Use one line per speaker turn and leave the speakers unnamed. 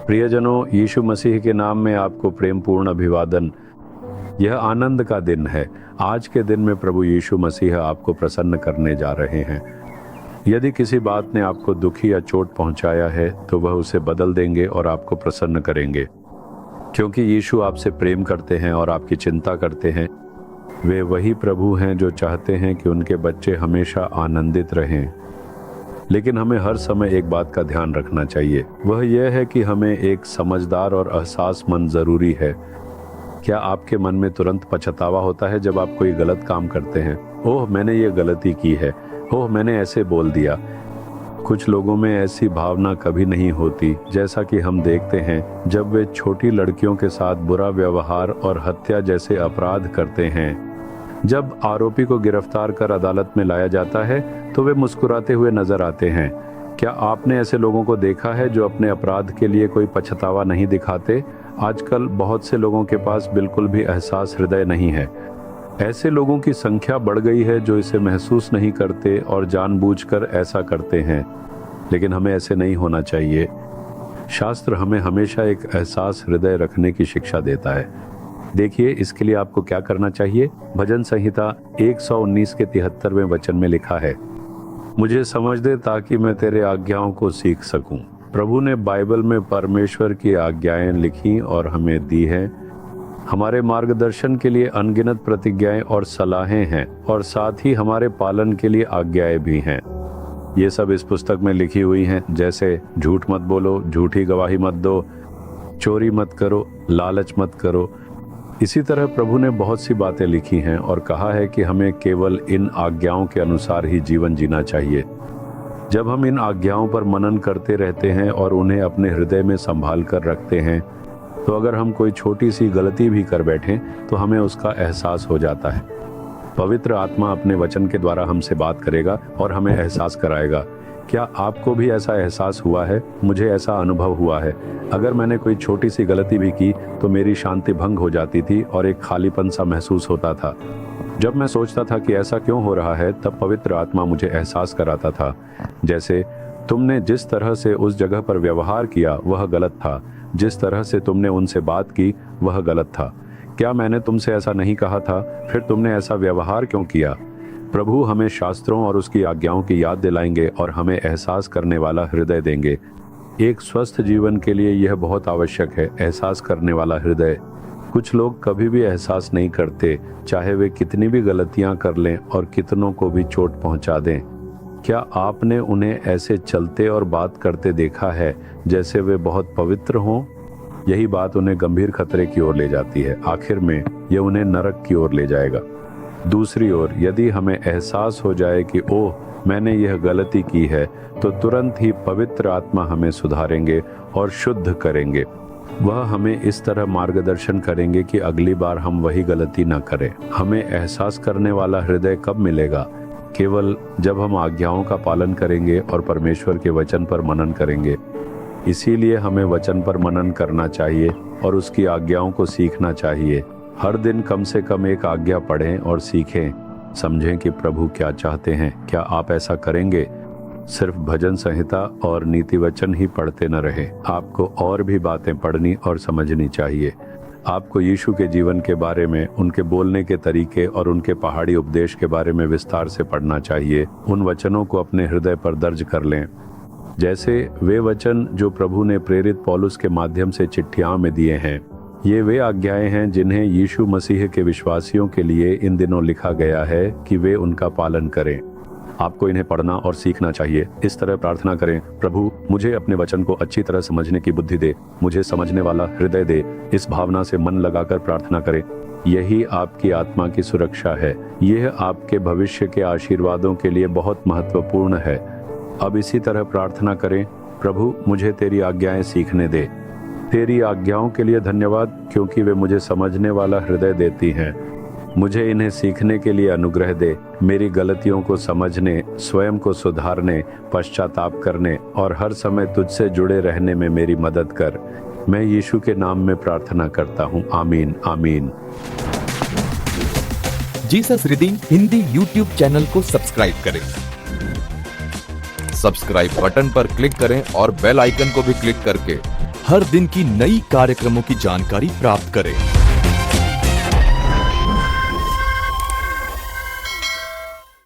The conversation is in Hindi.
प्रियजनों, यीशु मसीह के नाम में आपको प्रेम पूर्ण अभिवादन। यह आनंद का दिन है। आज के दिन में प्रभु यीशु मसीह आपको प्रसन्न करने जा रहे हैं। यदि किसी बात ने आपको दुखी या चोट पहुंचाया है तो वह उसे बदल देंगे और आपको प्रसन्न करेंगे, क्योंकि यीशु आपसे प्रेम करते हैं और आपकी चिंता करते हैं। वे वही प्रभु हैं जो चाहते हैं कि उनके बच्चे हमेशा आनंदित रहें। लेकिन हमें हर समय एक बात का ध्यान रखना चाहिए, वह यह है कि हमें एक समझदार और एहसासमंद ज़रूरी है। क्या आपके मन में तुरंत पछतावा होता है जब आप कोई गलत काम करते हैं? ओह, मैंने ये गलती की है, ओह मैंने ऐसे बोल दिया। कुछ लोगों में ऐसी भावना कभी नहीं होती, जैसा कि हम देखते हैं जब वे छोटी लड़कियों के साथ बुरा व्यवहार और हत्या जैसे अपराध करते हैं। जब आरोपी को गिरफ्तार कर अदालत में लाया जाता है तो वे मुस्कुराते हुए नजर आते हैं। क्या आपने ऐसे लोगों को देखा है जो अपने अपराध के लिए कोई पछतावा नहीं दिखाते? आजकल बहुत से लोगों के पास बिल्कुल भी एहसास हृदय नहीं है। ऐसे लोगों की संख्या बढ़ गई है जो इसे महसूस नहीं करते और जानबूझकर ऐसा करते हैं। लेकिन हमें ऐसे नहीं होना चाहिए। शास्त्र हमें हमेशा एक एहसास हृदय रखने की शिक्षा देता है। देखिए, इसके लिए आपको क्या करना चाहिए। भजन संहिता 119 के 73वें वचन में लिखा है, मुझे समझ दे ताकि मैं तेरे आज्ञाओं को सीख सकूं। प्रभु ने बाइबल में परमेश्वर की आज्ञाएं लिखी और हमें दी हैं। हमारे मार्गदर्शन के लिए अनगिनत प्रतिज्ञाएं और सलाहें हैं, और साथ ही हमारे पालन के लिए आज्ञाएं भी हैं। ये सब इस पुस्तक में लिखी हुई हैं, जैसे झूठ मत बोलो, झूठी गवाही मत दो, चोरी मत करो, लालच मत करो। इसी तरह प्रभु ने बहुत सी बातें लिखी हैं और कहा है कि हमें केवल इन आज्ञाओं के अनुसार ही जीवन जीना चाहिए। जब हम इन आज्ञाओं पर मनन करते रहते हैं और उन्हें अपने हृदय में संभाल कर रखते हैं, तो अगर हम कोई छोटी सी गलती भी कर बैठें तो हमें उसका एहसास हो जाता है। पवित्र आत्मा अपने वचन के द्वारा हमसे बात करेगा और हमें एहसास कराएगा। क्या आपको भी ऐसा एहसास हुआ है? मुझे ऐसा अनुभव हुआ है। अगर मैंने कोई छोटी सी गलती भी की तो मेरी शांति भंग हो जाती थी और एक खालीपन सा महसूस होता था। जब मैं सोचता था कि ऐसा क्यों हो रहा है, तब पवित्र आत्मा मुझे एहसास कराता था, जैसे तुमने जिस तरह से उस जगह पर व्यवहार किया वह गलत था, जिस तरह से तुमने उनसे बात की वह गलत था। क्या मैंने तुमसे ऐसा नहीं कहा था? फिर तुमने ऐसा व्यवहार क्यों किया? प्रभु हमें शास्त्रों और उसकी आज्ञाओं की याद दिलाएंगे और हमें एहसास करने वाला हृदय देंगे। एक स्वस्थ जीवन के लिए यह बहुत आवश्यक है, एहसास करने वाला हृदय। कुछ लोग कभी भी एहसास नहीं करते, चाहे वे कितनी भी गलतियां कर लें और कितनों को भी चोट पहुंचा दें। क्या आपने उन्हें ऐसे चलते और बात करते देखा है जैसे वे बहुत पवित्र हों? यही बात उन्हें गंभीर खतरे की ओर ले जाती है। आखिर में यह उन्हें नरक की ओर ले जाएगा। दूसरी ओर, यदि हमें एहसास हो जाए कि ओह मैंने यह गलती की है, तो तुरंत ही पवित्र आत्मा हमें सुधारेंगे और शुद्ध करेंगे। वह हमें इस तरह मार्गदर्शन करेंगे कि अगली बार हम वही गलती न करें। हमें एहसास करने वाला हृदय कब मिलेगा? केवल जब हम आज्ञाओं का पालन करेंगे और परमेश्वर के वचन पर मनन करेंगे। इसीलिए हमें वचन पर मनन करना चाहिए और उसकी आज्ञाओं को सीखना चाहिए। हर दिन कम से कम एक आज्ञा पढ़ें और सीखें, समझें कि प्रभु क्या चाहते हैं। क्या आप ऐसा करेंगे? सिर्फ भजन संहिता और नीति वचन ही पढ़ते न रहें। आपको और भी बातें पढ़नी और समझनी चाहिए। आपको यीशु के जीवन के बारे में, उनके बोलने के तरीके और उनके पहाड़ी उपदेश के बारे में विस्तार से पढ़ना चाहिए। उन वचनों को अपने हृदय पर दर्ज कर लें, जैसे वे वचन जो प्रभु ने प्रेरित पौलुस के माध्यम से चिट्ठियों में दिए हैं। ये वे आज्ञाएं हैं जिन्हें यीशु मसीह के विश्वासियों के लिए इन दिनों लिखा गया है कि वे उनका पालन करें। आपको इन्हें पढ़ना और सीखना चाहिए। इस तरह प्रार्थना करें, प्रभु मुझे अपने वचन को अच्छी तरह समझने की बुद्धि दे, मुझे समझने वाला हृदय दे। इस भावना से मन लगाकर प्रार्थना करें। यही आपकी आत्मा की सुरक्षा है। यह आपके भविष्य के आशीर्वादों के लिए बहुत महत्वपूर्ण है। अब इसी तरह प्रार्थना करें, प्रभु मुझे तेरी आज्ञाएं सीखने दे। तेरी आज्ञाओं के लिए धन्यवाद, क्योंकि वे मुझे समझने वाला हृदय देती हैं। मुझे इन्हें सीखने के लिए अनुग्रह दे। मेरी गलतियों को समझने, स्वयं को सुधारने, पश्चाताप करने और हर समय तुझसे जुड़े रहने में मेरी मदद कर। मैं यीशु के नाम में प्रार्थना करता हूँ। आमीन आमीन।
Jesus redeem Hindi YouTube channel को सब्सक्राइब करें। सब्सक्राइब बटन पर क्लिक करें और बेल आइकन को भी क्लिक करके हर दिन की नई कार्यक्रमों की जानकारी प्राप्त करें।